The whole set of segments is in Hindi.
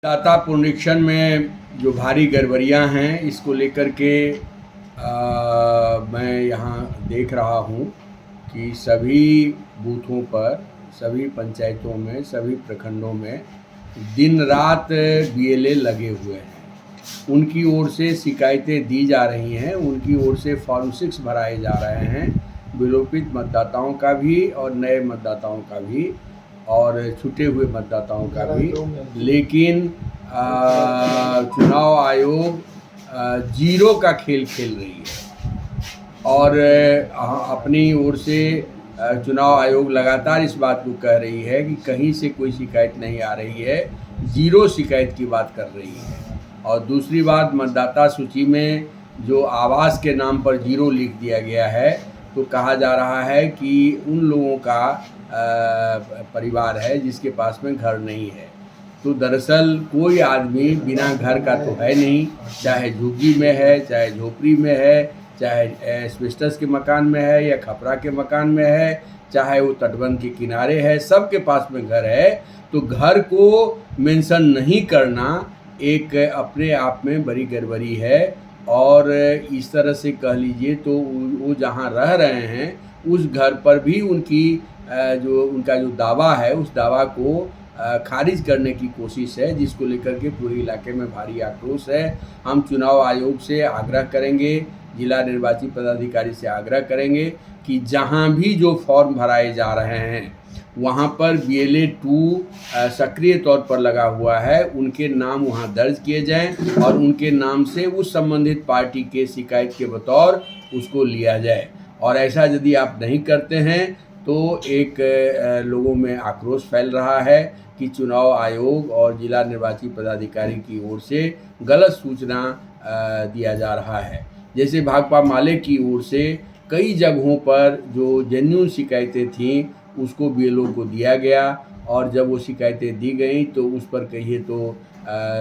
दाता पुनरीक्षण में जो भारी गड़बड़ियाँ हैं इसको लेकर के मैं यहाँ देख रहा हूँ कि सभी बूथों पर, सभी पंचायतों में, सभी प्रखंडों में दिन रात बीएलए लगे हुए हैं। उनकी ओर से शिकायतें दी जा रही हैं, उनकी ओर से फॉर्म 6 भराए जा रहे हैं, विलोपित मतदाताओं का भी और नए मतदाताओं का भी और छूटे हुए मतदाताओं का भी। लेकिन चुनाव आयोग जीरो का खेल खेल रही है और अपनी ओर से चुनाव आयोग लगातार इस बात को कह रही है कि कहीं से कोई शिकायत नहीं आ रही है, जीरो शिकायत की बात कर रही है। और दूसरी बात, मतदाता सूची में जो आवास के नाम पर जीरो लिख दिया गया है, तो कहा जा रहा है कि उन लोगों का परिवार है जिसके पास में घर नहीं है। तो दरअसल कोई आदमी बिना घर का तो है नहीं, चाहे झुग्गी में है, चाहे झोपड़ी में है, चाहे एस्बेस्टस के मकान में है या खपरा के मकान में है, चाहे वो तटबंध के किनारे है, सबके पास में घर है। तो घर को मेंशन नहीं करना एक अपने आप में बड़ी गड़बड़ी है। और इस तरह से कह लीजिए तो वो जहाँ रह रहे हैं उस घर पर भी उनका जो दावा है, उस दावा को खारिज करने की कोशिश है, जिसको लेकर के पूरे इलाके में भारी आक्रोश है। हम चुनाव आयोग से आग्रह करेंगे, जिला निर्वाची पदाधिकारी से आग्रह करेंगे कि जहां भी जो फॉर्म भराए जा रहे हैं वहां पर BLA 2 सक्रिय तौर पर लगा हुआ है, उनके नाम वहां दर्ज किए जाएं और उनके नाम से उस संबंधित पार्टी के शिकायत के बतौर उसको लिया जाए। और ऐसा यदि आप नहीं करते हैं तो एक लोगों में आक्रोश फैल रहा है कि चुनाव आयोग और जिला निर्वाची पदाधिकारी की ओर से गलत सूचना दिया जा रहा है। जैसे भाकपा माले की ओर से कई जगहों पर जो जेन्युइन शिकायतें थीं उसको BLO को दिया गया और जब वो शिकायतें दी गई तो उस पर कहिए तो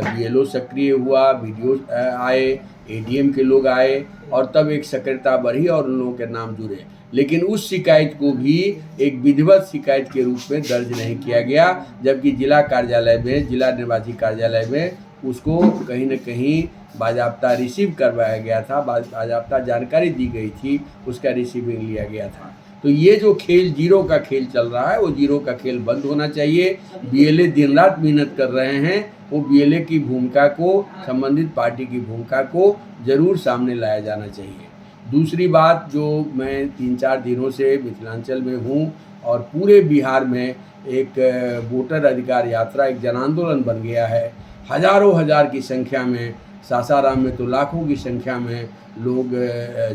BLO सक्रिय हुआ, वीडियो आए, ADM के लोग आए और तब एक सक्रियता बढ़ी और उन लोगों के नाम जुड़े। लेकिन उस शिकायत को भी एक विधिवत शिकायत के रूप में दर्ज नहीं किया गया, जबकि जिला कार्यालय में, जिला निर्वाची कार्यालय में उसको कहीं न कहीं बाज़ाब्ता रिसीव करवाया गया था, बाज़ाब्ता जानकारी दी गई थी, उसका रिसीविंग लिया गया था। तो ये जो खेल जीरो का खेल चल रहा है वो जीरो का खेल बंद होना चाहिए। BLA दिन रात मेहनत कर रहे हैं, वो BLA की भूमिका को, संबंधित पार्टी की भूमिका को ज़रूर सामने लाया जाना चाहिए। दूसरी बात, जो मैं 3-4 दिनों से मिथिलांचल में हूँ और पूरे बिहार में एक वोटर अधिकार यात्रा एक जन आंदोलन बन गया है। हज़ारों हजार की संख्या में, सासाराम में तो लाखों की संख्या में लोग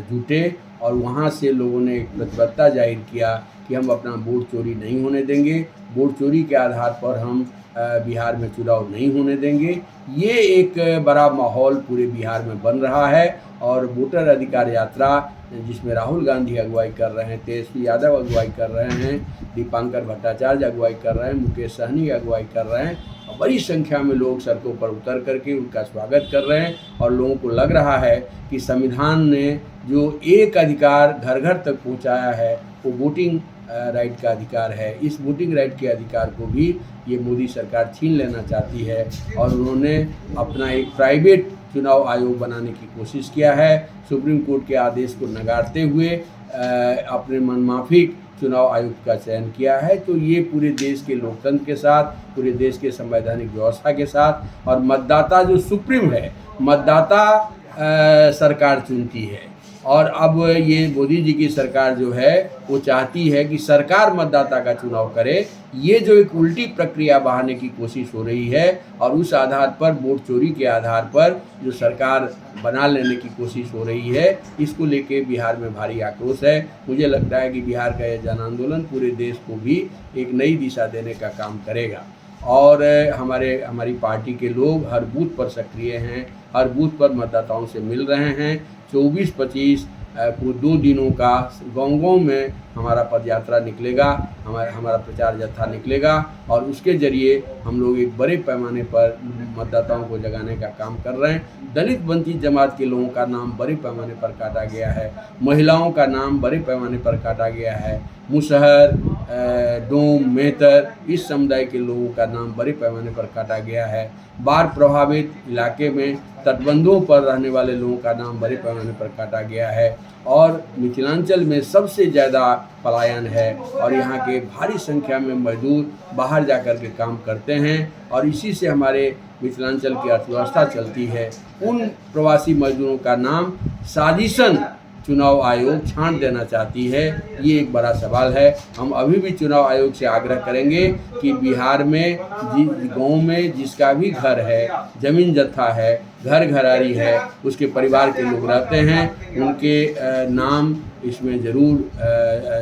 जुटे और वहाँ से लोगों ने एक प्रतिबद्धता जाहिर किया कि हम अपना वोट चोरी नहीं होने देंगे, वोट चोरी के आधार पर हम बिहार में चुनाव नहीं होने देंगे। ये एक बड़ा माहौल पूरे बिहार में बन रहा है और वोटर अधिकार यात्रा जिसमें राहुल गांधी अगुवाई कर रहे हैं, तेजस्वी यादव अगुवाई कर रहे हैं, दीपांकर भट्टाचार्य अगुवाई कर रहे हैं, मुकेश सहनी अगुवाई कर रहे हैं और बड़ी संख्या में लोग सड़कों पर उतर करके उनका स्वागत कर रहे हैं। और लोगों को लग रहा है कि संविधान ने जो एक अधिकार घर घर तक पहुंचाया है वो वोटिंग राइट का अधिकार है, इस वोटिंग राइट के अधिकार को भी ये मोदी सरकार छीन लेना चाहती है और उन्होंने अपना एक प्राइवेट चुनाव आयोग बनाने की कोशिश किया है। सुप्रीम कोर्ट के आदेश को नकारते हुए अपने मनमाफिक चुनाव आयुक्त का चयन किया है। तो ये पूरे देश के लोकतंत्र के साथ, पूरे देश के संवैधानिक व्यवस्था के साथ, और मतदाता जो सुप्रीम है, मतदाता सरकार चुनती है और अब ये मोदी जी की सरकार जो है वो चाहती है कि सरकार मतदाता का चुनाव करे। ये जो एक उल्टी प्रक्रिया बहाने की कोशिश हो रही है और उस आधार पर, वोट चोरी के आधार पर जो सरकार बना लेने की कोशिश हो रही है, इसको लेके बिहार में भारी आक्रोश है। मुझे लगता है कि बिहार का यह जन आंदोलन पूरे देश को भी एक नई दिशा देने का काम करेगा और हमारी पार्टी के लोग हर बूथ पर सक्रिय हैं, हर बूथ पर मतदाताओं से मिल रहे हैं। 24-25 को 2 दिनों का गाँव-गाँव में हमारा पदयात्रा निकलेगा, हमारा प्रचार जत्था निकलेगा और उसके ज़रिए हम लोग एक बड़े पैमाने पर मतदाताओं को जगाने का काम कर रहे हैं। दलित वंचित जमात के लोगों का नाम बड़े पैमाने पर काटा गया है, महिलाओं का नाम बड़े पैमाने पर काटा गया है। मुसहर, डोम, मेहतर, इस समुदाय के लोगों का नाम बड़े पैमाने पर काटा गया है। बाढ़ प्रभावित इलाके में तटबंधों पर रहने वाले लोगों का नाम बड़े पैमाने पर काटा गया है और मिथिलांचल में सबसे ज़्यादा पलायन है और यहाँ के भारी संख्या में मजदूर बाहर जाकर के काम करते हैं और इसी से हमारे मिथिलांचल की अर्थव्यवस्था चलती है। उन प्रवासी मजदूरों का नाम साजिशन चुनाव आयोग छांट देना चाहती है, ये एक बड़ा सवाल है। हम अभी भी चुनाव आयोग से आग्रह करेंगे कि बिहार में गांव में जिसका भी घर है, ज़मीन जत्था है, घर घरारी है, उसके परिवार के लोग रहते हैं, उनके नाम इसमें ज़रूर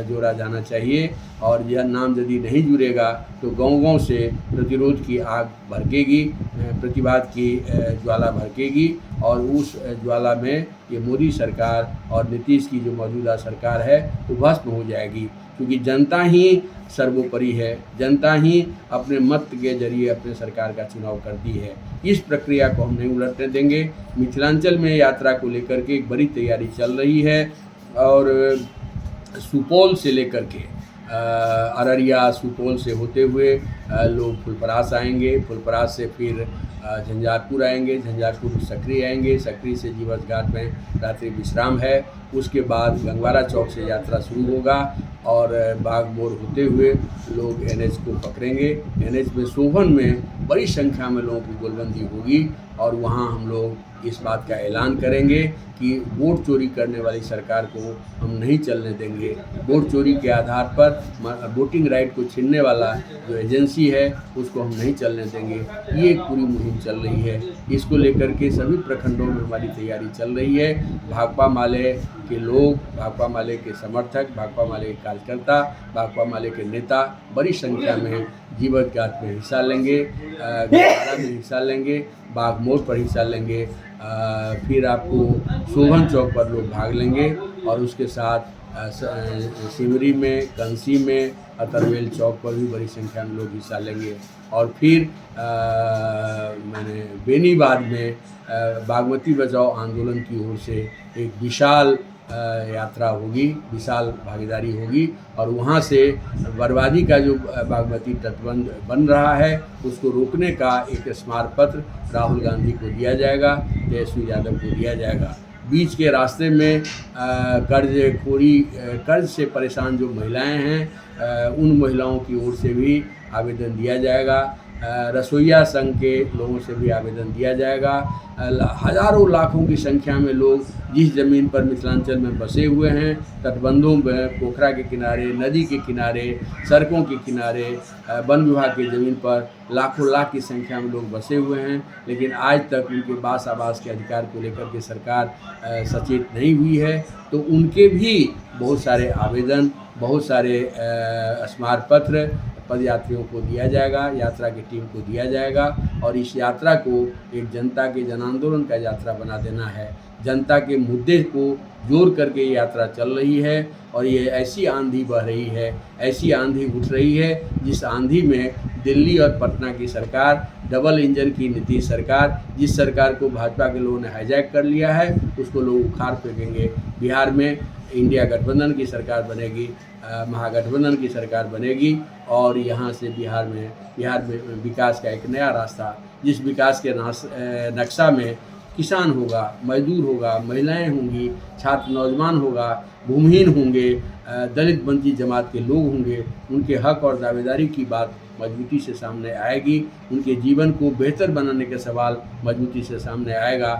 जोड़ा जाना चाहिए और यह नाम यदि नहीं जुड़ेगा तो गांव-गांव से प्रतिरोध की आग भड़केगी, प्रतिवाद की ज्वाला भड़केगी और उस ज्वाला में ये मोदी सरकार और नीतीश की जो मौजूदा सरकार है वो भस्म हो जाएगी, क्योंकि जनता ही सर्वोपरि है। जनता ही अपने मत के जरिए अपने सरकार का चुनाव करती है। इस प्रक्रिया को हम नहीं उलटने देंगे। मिथिलांचल में यात्रा को लेकर के एक बड़ी तैयारी चल रही है और सुपौल से लेकर के अररिया, सुपौल से होते हुए लोग फुलपरास आएंगे, फुलपरास से फिर झंझारपुर आएंगे, झंझारपुर सकरी आएंगे, सकरी से जीवछ घाट में रात्रि विश्राम है। उसके बाद गंगवारा चौक से यात्रा शुरू होगा और बाग मोड़ होते हुए लोग एनएच को पकड़ेंगे। एनएच में सोहन में बड़ी संख्या में लोगों की गोलबंदी होगी और वहाँ हम लोग इस बात का ऐलान करेंगे कि वोट चोरी करने वाली सरकार को हम नहीं चलने देंगे। वोट चोरी के आधार पर वोटिंग राइट को छीनने वाला जो एजेंसी है उसको हम नहीं चलने देंगे। ये एक पूरी मुहिम चल रही है। इसको लेकर के सभी प्रखंडों में हमारी तैयारी चल रही है। भाकपा माले के लोग, भाकपा माले के समर्थक, भाकपा माले के कार्यकर्ता, भाकपा माले के नेता बड़ी संख्या में जीवछ घाट में हिस्सा लेंगे, गंगवारा में हिस्सा लेंगे, बाग मोड़ पर हिस्सा लेंगे, फिर आपको सोहन चौक पर लोग भाग लेंगे और उसके साथ सिमरी में, कंसी में, अतरवेल चौक पर भी बड़ी संख्या में लोग हिस्सा लेंगे और फिर बेनीबाद में बागमती बचाओ आंदोलन की ओर से एक विशाल यात्रा होगी, विशाल भागीदारी होगी और वहाँ से बर्बादी का जो बागमती तटबंध बन रहा है उसको रोकने का एक स्मारक पत्र राहुल गांधी को दिया जाएगा, तेजस्वी यादव को दिया जाएगा। बीच के रास्ते में कर्ज से परेशान जो महिलाएं हैं उन महिलाओं की ओर से भी आवेदन दिया जाएगा। रसोईया संघ के लोगों से भी आवेदन दिया जाएगा। हज़ारों लाखों की संख्या में लोग जिस ज़मीन पर मिथिलांचल में बसे हुए हैं, तटबंधों में, पोखरा के किनारे, नदी के किनारे, सड़कों के किनारे, वन विभाग की ज़मीन पर लाखों लाख की संख्या में लोग बसे हुए हैं, लेकिन आज तक उनके बास आवास के अधिकार को लेकर के सरकार सचेत नहीं हुई है। तो उनके भी बहुत सारे आवेदन, बहुत सारे स्मारक पत्र पद यात्रियों को दिया जाएगा, यात्रा की टीम को दिया जाएगा और इस यात्रा को एक जनता के जन आंदोलन का यात्रा बना देना है। जनता के मुद्दे को जोड़ करके ये यात्रा चल रही है और ये ऐसी आंधी बह रही है, ऐसी आंधी उठ रही है जिस आंधी में दिल्ली और पटना की सरकार, डबल इंजन की नीतीश सरकार, जिस सरकार को भाजपा के लोगों ने हाईजैक कर लिया है उसको लोग उखाड़ फेंकेंगे। बिहार में इंडिया गठबंधन की सरकार बनेगी, महागठबंधन की सरकार बनेगी और यहाँ से बिहार में विकास का एक नया रास्ता, जिस विकास के नक्शा में किसान होगा, मजदूर होगा, महिलाएं होंगी, छात्र नौजवान होगा, भूमिहीन होंगे, दलित वंचित जमात के लोग होंगे, उनके हक और दावेदारी की बात मजबूती से सामने आएगी, उनके जीवन को बेहतर बनाने का सवाल मजबूती से सामने आएगा।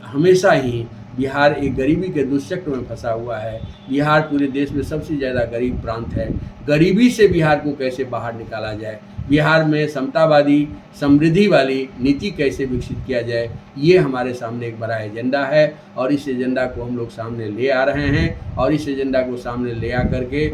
हमेशा ही बिहार एक गरीबी के दुष्चक्र में फंसा हुआ है। बिहार पूरे देश में सबसे ज़्यादा गरीब प्रांत है। गरीबी से बिहार को कैसे बाहर निकाला जाए, बिहार में समतावादी समृद्धि वाली नीति कैसे विकसित किया जाए, ये हमारे सामने एक बड़ा एजेंडा है और इस एजेंडा को हम लोग सामने ले आ रहे हैं और इस एजेंडा को सामने ले आ करके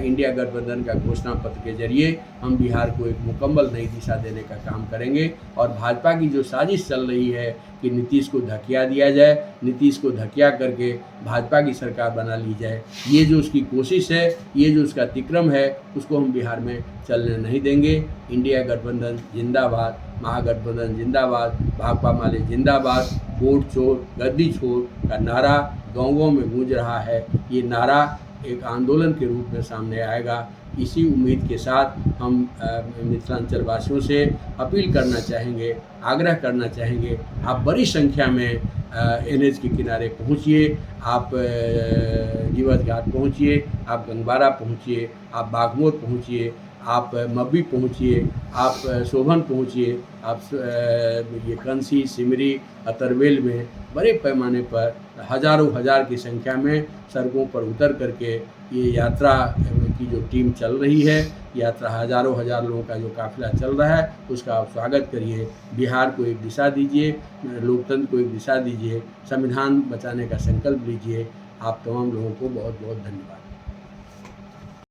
इंडिया गठबंधन का घोषणा पत्र के जरिए हम बिहार को एक मुकम्मल नई दिशा देने का काम करेंगे। और भाजपा की जो साजिश चल रही है कि नीतीश को धकिया दिया जाए, नीतीश को धकिया करके भाजपा की सरकार बना ली जाए, ये जो उसकी कोशिश है, ये जो उसका तिक्रम है, उसको हम बिहार में चलने नहीं देंगे। इंडिया गठबंधन जिंदाबाद, महागठबंधन जिंदाबाद, भाकपा माले जिंदाबाद, वोट चोर गद्दी छोड़ का नारा गाँव-गाँव में गूंज रहा है। ये नारा एक आंदोलन के रूप में सामने आएगा। इसी उम्मीद के साथ हम मिथिलांचल वासियों से अपील करना चाहेंगे, आग्रह करना चाहेंगे, आप बड़ी संख्या में NH के किनारे पहुँचिए, आप जीवछ घाट पहुँचिए, आप गंगबारा पहुँचिए, आप बागमोर पहुँचिए, आप मब्बी पहुँचिए, आप शोभन पहुँचिए, आप ये कंसी, सिमरी, अतरवेल में बड़े पैमाने पर हज़ारों हज़ार की संख्या में सड़कों पर उतर करके ये यात्रा की जो टीम चल रही है, यात्रा हज़ारों हज़ार लोगों का जो काफ़िला चल रहा है, उसका आप स्वागत करिए। बिहार को एक दिशा दीजिए, लोकतंत्र को एक दिशा दीजिए, संविधान बचाने का संकल्प लीजिए। आप तमाम लोगों को बहुत बहुत धन्यवाद।